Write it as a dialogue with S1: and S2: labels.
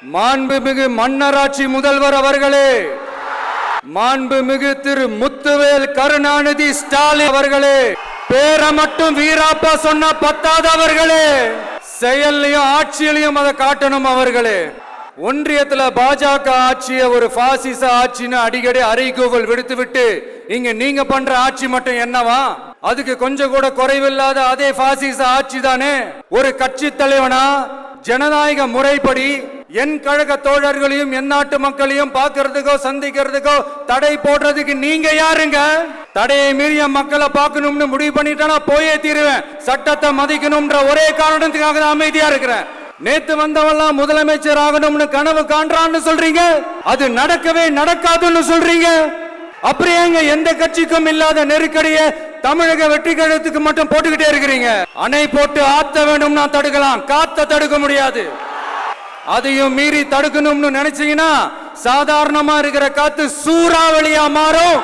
S1: மாண்புமிகு மன்னராட்சி முதல்வர் அவர்களே, மாண்புமிகு திரு முத்துவேல் கருணாநிதி ஸ்டாலின் அவர்களே, பேரை மட்டும் வீராப்பா சொன்ன பத்தாதவர்களே, செயல்லையும் ஆட்சியிலையும் அதை காட்டணும் அவர்களே. ஒன்றியத்துல பாஜக ஆட்சியை ஒரு பாசிச ஆட்சின்னு அடிக்கடி அறைகூவல் விடுத்துவிட்டு இங்க நீங்க பண்ற ஆட்சி மட்டும் என்னவா? அதுக்கு கொஞ்சம் கூட குறைவில்லாத அதே பாசிச ஆட்சி தானே. ஒரு கட்சி தலைவனா ஜனநாயக முறைப்படி என் கழக தோழர்களையும் என் நாட்டு மக்களையும் பார்க்கறதுக்கோ சந்திக்கிறதுக்கோ தடை போடுறதுக்கு நீங்க யாருங்க? தடையை மீறிய மக்களை பார்க்கணும்னு முடிவு பண்ணிட்டா போயே தீருவேன். சட்டத்தை மதிக்கணும்ன்ற ஒரே காரணத்துக்காக தான் அமைதியா இருக்கிறேன். நேத்து வந்தவெல்லாம் முதலமைச்சர் ஆகணும்னு கனவு காண்றான்னு சொல்றீங்க, அது நடக்கவே நடக்காதுன்னு சொல்றீங்க. அப்படியேங்க எந்த கட்சிக்கும் இல்லாத நெருக்கடியை தமிழக வெற்றி கழகத்துக்கு மட்டும் போட்டுக்கிட்டே இருக்கிறீங்க. அணை போட்டு ஆத்த வேணும்னா தடுக்கலாம், காத்த தடுக்க முடியாது. அதையும் மீறி தடுக்கணும்னு நினைச்சீங்கன்னா சாதாரணமா இருக்கிற காத்து சூறாவளியா மாறும்.